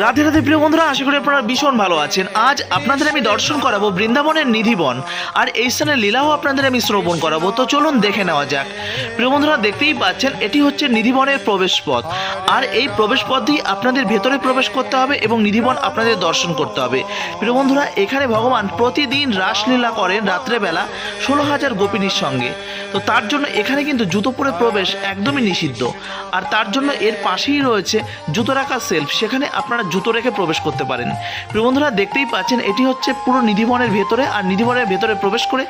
রাধে রাধে প্রিয় বন্ধুরা, আশা করি আপনারা ভীষণ ভালো আছেন। আজ আপনাদের আমি দর্শন করাবো বৃন্দাবনের নিধিবন, আর এই স্থানের লীলাও আপনাদের আমি শ্রবণ করাবো। তো চলুন দেখে নেওয়া যাক। প্রিয় বন্ধুরা, দেখতেই পাচ্ছেন এটি হচ্ছে নিধিবনের প্রবেশ পথ, আর এই প্রবেশ পথ দিয়ে আপনাদের ভেতরে প্রবেশ করতে হবে এবং নিধিবন আপনাদের দর্শন করতে হবে। প্রিয় বন্ধুরা, এখানে ভগবান প্রতিদিন রাসলীলা করেন রাত্রেবেলা 16,000 গোপিনীর সঙ্গে। তো তার জন্য এখানে কিন্তু জুতো পরে প্রবেশ একদমই নিষিদ্ধ, আর তার জন্য এর পাশেই রয়েছে জুতো রাখার সেলফ, সেখানে আপনারা জুতো রেখে প্রবেশ করতে পারেন। প্রিয় বন্ধুরা, দেখতেই পাচ্ছেন এটি হচ্ছে পুরো নিধিবনের ভেতরে, আর নিধিবনের ভেতরে প্রবেশ করে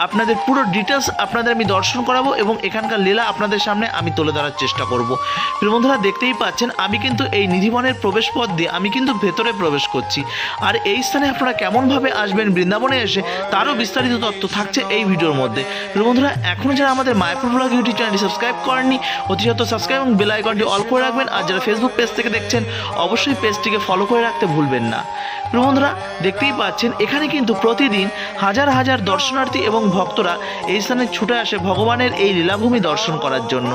আপনাদের পুরো ডিটেলস আপনাদের আমি দর্শন করাবো এবং এখানকার লীলা আপনাদের সামনে আমি তুলে ধরার চেষ্টা করব। প্রিয় বন্ধুরা, দেখতেই পাচ্ছেন আমি কিন্তু এই নিধিবনের প্রবেশ পথ দিয়ে আমি কিন্তু ভেতরে প্রবেশ করছি, আর এই স্থানে আপনারা কেমনভাবে আসবেন বৃন্দাবনে এসে তারও বিস্তারিত তথ্য থাকছে এই ভিডিওর মধ্যে। প্রিয় বন্ধুরা, এখনও যারা আমাদের মায়াপুর ব্লগ ইউটিউব চ্যানেলটি সাবস্ক্রাইব করেননি, অতি সত্ত্বর সাবস্ক্রাইব এবং বেল আইকনটি অল করে রাখবেন, আর যারা ফেসবুক পেজ থেকে দেখছেন অবশ্যই পেজটিকে ফলো করে রাখতে ভুলবেন না। প্রিয় বন্ধুরা, দেখতেই পাচ্ছেন এখানে কিন্তু প্রতিদিন হাজার হাজার দর্শনার্থী এবং ভক্তরা এই স্থানে ছুটে আসে ভগবানের এই লীলাভূমি দর্শন করার জন্য।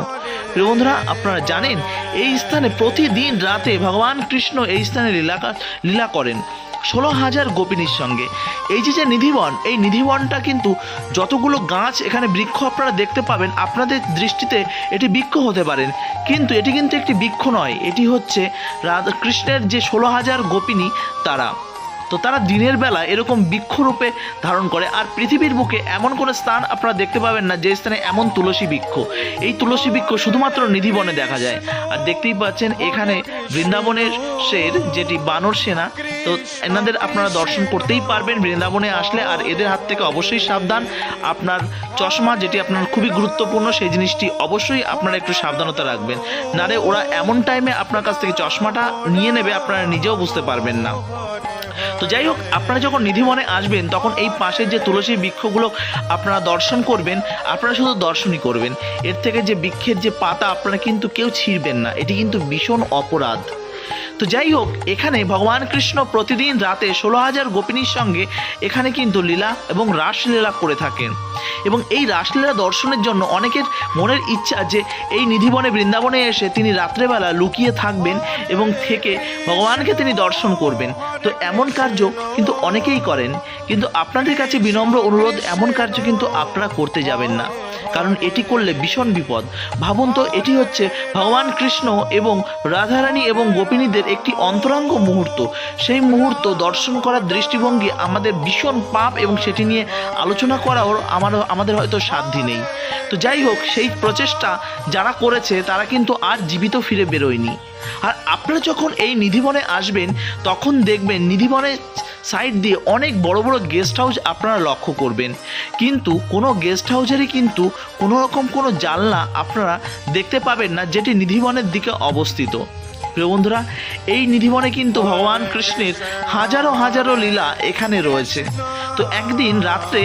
প্রিয় বন্ধুরা, আপনারা জানেন এই স্থানে প্রতিদিন রাতে ভগবান কৃষ্ণ এই স্থানে লীলা করেন 16,000 গোপিনীর সঙ্গে। এই যে নিধিবন, এই নিধিবনটা কিন্তু যতগুলো গাছ এখানে বৃক্ষ আপনারা দেখতে পাবেন, আপনাদের দৃষ্টিতে এটি বৃক্ষ হতে পারেন, কিন্তু এটি কিন্তু একটি বৃক্ষ নয়, এটি হচ্ছে রাধা কৃষ্ণের যে 16,000 গোপিনী তারা দিনের বেলা এরকম বৃক্ষরূপে ধারণ করে। আর পৃথিবীর বুকে এমন কোনো স্থান আপনারা দেখতে পাবেন না যে স্থানে এমন তুলসী বৃক্ষ। এই তুলসী বৃক্ষ শুধুমাত্র নিধিবনে দেখা যায়। আর দেখতেই পাচ্ছেন এখানে বৃন্দাবনের শের যেটি বানর সেনা, তো এনাদের আপনারা দর্শন করতেই পারবেন বৃন্দাবনে আসলে। আর এদের হাত থেকে অবশ্যই সাবধান, আপনার চশমা যেটি আপনার খুবই গুরুত্বপূর্ণ, সেই জিনিসটি অবশ্যই আপনারা একটু সাবধানতা রাখবেন, নারে ওরা এমন টাইমে আপনার কাছ থেকে চশমাটা নিয়ে নেবে আপনারা নিজেও বুঝতে পারবেন না। তো যাই হোক, আপনারা যখন নিধিবনে আসবেন তখন এই পাশের যে তুলসী বৃক্ষগুলো আপনারা দর্শন করবেন, আপনারা শুধু দর্শনই করবেন। এর থেকে যে বৃক্ষের যে পাতা আপনারা কিন্তু কেউ ছিঁড়বেন না, এটি কিন্তু ভীষণ অপরাধ। তো যাই হোক, এখানে ভগবান কৃষ্ণ প্রতিদিন রাতে 16,000 গোপিনীর সঙ্গে এখানে কিন্তু লীলা এবং রাসলীলা করে থাকেন, এবং এই রাসলীলা দর্শনের জন্য অনেকের মনের ইচ্ছা যে এই নিধিবনে বৃন্দাবনে এসে তিনি রাত্রেবেলা লুকিয়ে থাকবেন এবং থেকে ভগবানকে তিনি দর্শন করবেন। তো এমন কার্য কিন্তু অনেকেই করেন, কিন্তু আপনাদের কাছে বিনম্র অনুরোধ, এমন কার্য কিন্তু আপনারা করতে যাবেন না, কারণ এটি করলে ভীষণ বিপদ। ভাবুন তো, এটি হচ্ছে ভগবান কৃষ্ণ এবং রাধারানী এবং গোপিনীদের একটি অন্তরঙ্গ মুহূর্ত। সেই মুহূর্ত দর্শন করার দৃষ্টিভঙ্গি আমাদের ভীষণ পাপ, এবং সেটি নিয়ে আলোচনা করাও আমাদের হয়তো সাধ্য নেই। তো যাই হোক, সেই প্রচেষ্টা যারা করেছে তারা কিন্তু আর জীবিত ফিরে বেরোয়নি। আর আপনারা যখন এই নিধিবনে আসবেন তখন দেখবেন নিধিবনের সাইড দিয়ে অনেক বড় বড় গেস্ট হাউস আপনারা লক্ষ্য করবেন, কিন্তু কোনো গেস্ট হাউসেরই কিন্তু কোনো রকম কোনো জানলা আপনারা দেখতে পাবেন না যেটি নিধিবনের দিকে অবস্থিত। প্রিয় বন্ধুরা, এই নিধিবনে কিন্তু ভগবান কৃষ্ণের হাজারো হাজারো লীলা এখানে রয়েছে। তো একদিন রাত্রে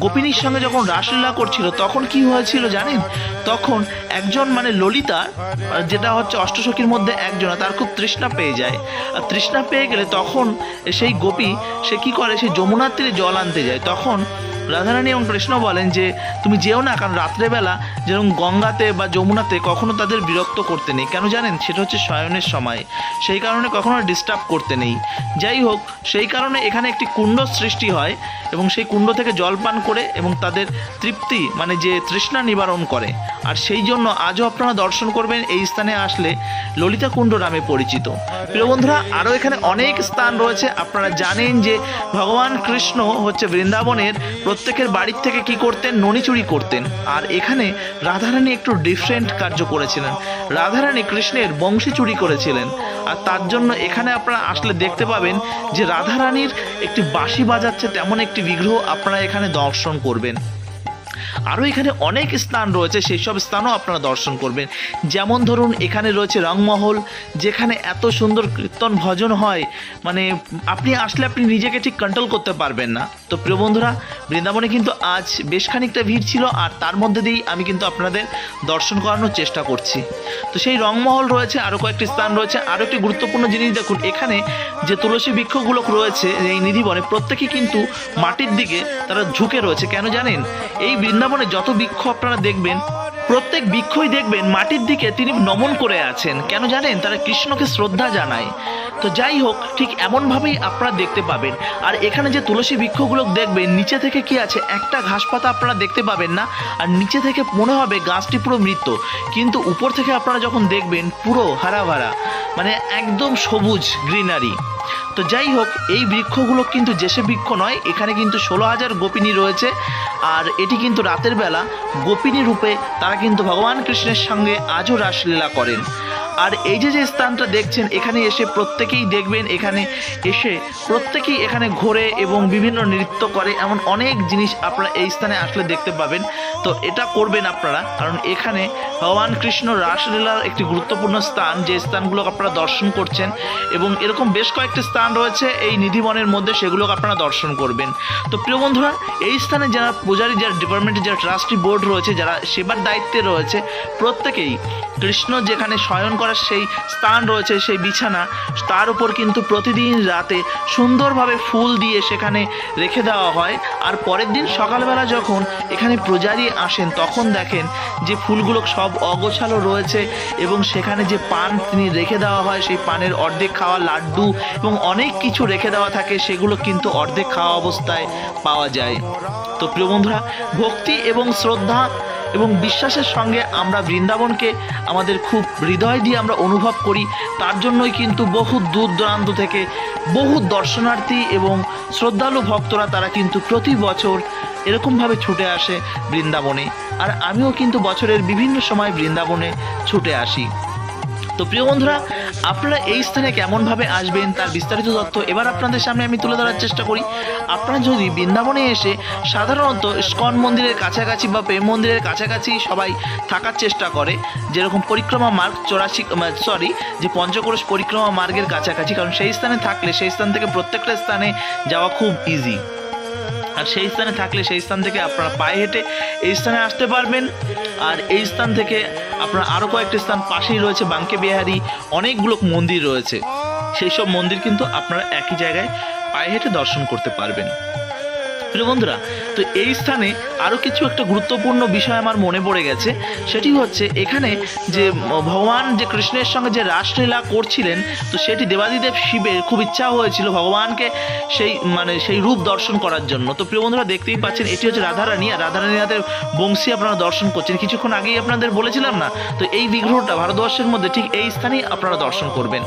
গোপিনীর সঙ্গে যখন রাসলীলা করছিল তখন কি হয়েছিল জানেন? তখন একজন ললিতা, যেটা হচ্ছে অষ্টসখীর মধ্যে একজন, তার খুব তৃষ্ণা পেয়ে যায়। আর তৃষ্ণা পেয়ে গেলে তখন সেই গোপী সে কি করে, সে যমুনার তীরে জল আনতে যায়। তখন রাধারানী এবং কৃষ্ণ বলেন যে তুমি যেও না, কারণ রাত্রেবেলা যেরকম গঙ্গাতে বা যমুনাতে কখনো তাদের বিরক্ত করতে নেই। কেন জানেন? সেটা হচ্ছে শয়নের সময়, সেই কারণে কখনো ডিস্টার্ব করতে নেই। যাই হোক, সেই কারণে এখানে একটি কুণ্ড সৃষ্টি হয় এবং সেই কুণ্ড থেকে জল পান করে এবং তাদের তৃপ্তি যে তৃষ্ণা নিবারণ করে। আর সেই জন্য আজও আপনারা দর্শন করবেন এই স্থানে আসলে ললিতা কুণ্ড নামে পরিচিত। প্রিয় বন্ধুরা, আরও এখানে অনেক স্থান রয়েছে। আপনারা জানেন যে ভগবান কৃষ্ণ হচ্ছে বৃন্দাবনের প্রত্যেকের বাড়ির থেকে কি করতেন? ননি চুরি করতেন। আর এখানে রাধারানী একটু ডিফারেন্ট কার্য করেছিলেন। রাধারানী কৃষ্ণের বংশী চুরি করেছিলেন, আর তার জন্য এখানে আপনারা আসলে দেখতে পাবেন যে রাধারানীর একটি বাঁশি বাজাচ্ছে তেমন একটি বিগ্রহ আপনারা এখানে দর্শন করবেন। আরও এখানে অনেক স্থান রয়েছে, সেই সব স্থানও আপনারা দর্শন করবেন। যেমন ধরুন, এখানে রয়েছে রংমহল, যেখানে এত সুন্দর কীর্তন ভজন হয়, আপনি আসলে আপনি নিজেকে ঠিক কন্ট্রোল করতে পারবেন না। তো প্রিয় বন্ধুরা, বৃন্দাবনে কিন্তু আজ বেশ খানিকটা ভিড় ছিল, আর তার মধ্যে দিয়েই আমি কিন্তু আপনাদের দর্শন করানোর চেষ্টা করছি। তো সেই রংমহল রয়েছে, আরও কয়েকটি স্থান রয়েছে। আরও একটি গুরুত্বপূর্ণ জিনিস দেখুন, এখানে যে তুলসী বৃক্ষগুলো রয়েছে এই নিধিবনে, প্রত্যেকেই কিন্তু মাটির দিকে তারা ঝুঁকে রয়েছে। কেন জানেন? এই বৃন্দাবনে যত বৃক্ষ আপনারা দেখবেন, প্রত্যেক বৃক্ষই দেখবেন মাটির দিকে তিনি নমন করে আছেন। কেন জানেন? তারা কৃষ্ণকে শ্রদ্ধা জানায়। তো যাই হোক, ঠিক এমনভাবেই আপনারা দেখতে পাবেন। আর এখানে যে তুলসী বৃক্ষগুলো দেখবেন, নিচে থেকে কি আছে, একটা ঘাস পাতা আপনারা দেখতে পাবেন না, আর নিচে থেকে মনে হবে গাছটি পুরো মৃত, কিন্তু উপর থেকে আপনারা যখন দেখবেন পুরো হারা ভরা, মানে একদম সবুজ গ্রিনারি। তো যাই হোক, এই বৃক্ষগুলো কিন্তু যেসে বৃক্ষ নয়, এখানে কিন্তু 16,000 গোপিনী রয়েছে। আর এটি কিন্তু রাতের বেলা গোপিনী রূপে তারা কিন্তু ভগবান কৃষ্ণের সঙ্গে আজও রাসলীলা করেন। আর এই যে স্থানটা দেখছেন, এখানে এসে প্রত্যেকেই দেখবেন, এখানে এসে প্রত্যেকেই এখানে ঘোরে এবং বিভিন্ন নৃত্য করে, এমন অনেক জিনিস আপনারা এই স্থানে আসলে দেখতে পাবেন। তো এটা করবেন আপনারা, কারণ এখানে ভগবান কৃষ্ণ রাসলীলার একটি গুরুত্বপূর্ণ স্থান, যে স্থানগুলো আপনারা দর্শন করছেন, এবং এরকম বেশ কয়েকটি স্থান রয়েছে এই নিধিবনের মধ্যে, সেগুলোকে আপনারা দর্শন করবেন। তো প্রিয় বন্ধুরা, এই স্থানে যারা পূজারী, যারা ডিপার্টমেন্টে, যারা ট্রাস্টি বোর্ড রয়েছে, যারা সেবার দায়িত্বে রয়েছে, প্রত্যেকেই কৃষ্ণ যেখানে শয়ন করার সেই স্থান রয়েছে, সেই বিছানা, তার উপর কিন্তু প্রতিদিন রাতে সুন্দরভাবে ফুল দিয়ে সেখানে রেখে দেওয়া হয়। আর পরের দিন সকালবেলা যখন এখানে পূজারী আসেন, তখন দেখেন যে ফুলগুলো সব অগোছালো রয়েছে, এবং সেখানে যে পান তিনি রেখে দেওয়া হয়, সেই পানের অর্ধেক খাওয়া লাড্ডু এবং অনেক কিছু রেখে দেওয়া থাকে, সেগুলো কিন্তু অর্ধেক খাওয়া অবস্থায় পাওয়া যায়। তো প্রিয় বন্ধুরা, ভক্তি এবং শ্রদ্ধা এবং বিশ্বাসের সঙ্গে আমরা বৃন্দাবনকে আমাদের খুব হৃদয় দিয়ে আমরা অনুভব করি। তার জন্যই কিন্তু বহু দূর দূরান্ত থেকে বহু দর্শনার্থী এবং শ্রদ্ধালু ভক্তরা তারা কিন্তু প্রতি বছর এরকমভাবে ছুটে আসে বৃন্দাবনে। আর আমিও কিন্তু বছরের বিভিন্ন সময় বৃন্দাবনে ছুটে আসি। তো প্রিয় বন্ধুরা, আপনারা এই স্থানে কেমনভাবে আসবেন তার বিস্তারিত তথ্য এবার আপনাদের সামনে আমি তুলে ধরার চেষ্টা করি। আপনারা যদি বৃন্দাবনে এসে সাধারণত ইস্কন মন্দিরের কাছাকাছি বা প্রেম মন্দিরের কাছাকাছি সবাই থাকার চেষ্টা করে, যেরকম পরিক্রমা মার্গ 84 যে পঞ্চকোষ পরিক্রমা মার্গের কাছাকাছি, কারণ সেই স্থানে থাকলে সেই স্থান থেকে প্রত্যেকটা স্থানে যাওয়া খুব ইজি। আর সেই স্থানে থাকলে সেই স্থান থেকে আপনারা পায়ে হেঁটে এই স্থানে আসতে পারবেন। আর এই স্থান থেকে আপনারা আরও কয়েকটি স্থান পাশেই রয়েছে, বাঙ্কে বিহারি, অনেকগুলো মন্দির রয়েছে, সেই সব মন্দির কিন্তু আপনারা একই জায়গায় পায়ে হেঁটে দর্শন করতে পারবেন। প্রিয় বন্ধুরা, তো এই স্থানে আরও কিছু একটা গুরুত্বপূর্ণ বিষয় আমার মনে পড়ে গেছে, সেটি হচ্ছে এখানে যে ভগবান যে কৃষ্ণের সঙ্গে যে রাসলীলা করছিলেন, তো সেটি দেবাদিদেব শিবের খুব ইচ্ছা হয়েছিল ভগবানকে সেই রূপ দর্শন করার জন্য। তো প্রিয় বন্ধুরা, দেখতেই পাচ্ছেন এটি হচ্ছে রাধারানী, আর রাধারানী হাতের বংশী আপনারা দর্শন করছেন। কিছুক্ষণ আগেই আপনাদের বলেছিলাম না, তো এই বিগ্রহটা ভারতবর্ষের মধ্যে ঠিক এই স্থানেই আপনারা দর্শন করবেন।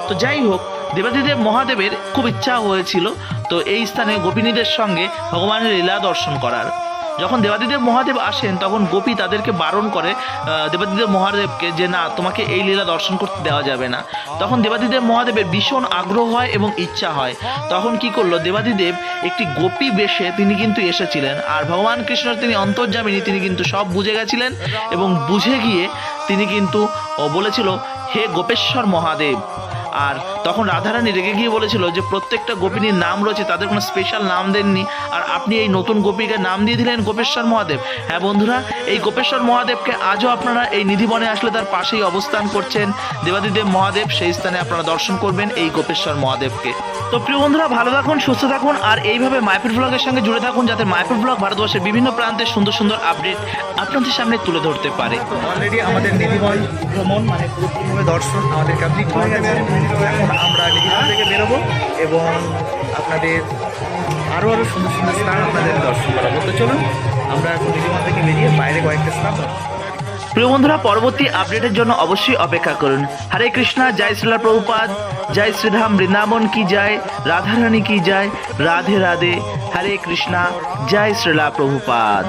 তো যাই হোক, দেবাদিদেব মহাদেবের খুব ইচ্ছা হয়েছিল তো এই স্থানে গোপিনীদের সঙ্গে ভগবানের লীলা দর্শন করার। যখন দেবাদিদেব মহাদেব আসেন, তখন গোপী তাদেরকে বারণ করে দেবাদিদেব মহাদেবকে যে না, তোমাকে এই লীলা দর্শন করতে দেওয়া যাবে না। তখন দেবাদিদেব মহাদেবের ভীষণ আগ্রহ হয় এবং ইচ্ছা হয়। তখন কি করলো, দেবাদিদেব একটি গোপী বেশে তিনি কিন্তু এসেছিলেন। আর ভগবান কৃষ্ণর তিনি অন্তর্যামিনী, তিনি কিন্তু সব বুঝে গেছিলেন, এবং বুঝে গিয়ে তিনি কিন্তু বলেছিল, হে গোপেশ্বর মহাদেব। আর তখন রাধারানী রেগে গিয়ে বলেছিল যে প্রত্যেকটা গোপিনীর নাম রয়েছে, তাদের কোনো স্পেশাল নাম দেননি, আর আপনি এই নতুন গোপীকে নাম দিয়ে দিলেন গোপেশ্বর মহাদেব। হ্যাঁ বন্ধুরা, এই গোপেশ্বর মহাদেবকে আজও আপনারা এই নিধিবনে আসলে তার পাশেই অবস্থান করছেন দেবাদিদেব মহাদেব, সেই স্থানে আপনারা দর্শন করবেন এই গোপেশ্বর মহাদেবকে। তো প্রিয় বন্ধুরা, ভালো থাকুন, সুস্থ থাকুন, আর এইভাবে মায়াপুর ব্লগের সঙ্গে জুড়ে থাকুন, যাতে মায়াপুর ব্লগ ভারতবর্ষের বিভিন্ন প্রান্তের সুন্দর সুন্দর আপডেট আপনাদের সামনে তুলে ধরতে পারে। তো অলরেডি আমাদের নিধিবন ভ্রমণ পুরোপুরিভাবে দর্শন আমাদের কমপ্লিট হয়ে গেছে। এখন আমরা নিধিবন থেকে বেরোবো এবং আপনাদের আরও সুন্দর সুন্দর স্থান আপনাদের দর্শন করাবো। তো চলুন আমরা এখন নিধিবন থেকে বেরিয়ে বাইরে কয়েকটা স্থান। প্রিয় বন্ধুরা, পরবর্তী আপডেটের জন্য অবশ্যই অপেক্ষা করুন। হরে কৃষ্ণা, জয় শ্রীলা প্রভুপাদ, জয় শ্রীধাম বৃন্দাবন কি জয়, রাধারানী কি জয়, রাধে রাধে, হরে কৃষ্ণা, জয় শ্রীলা প্রভুপাদ।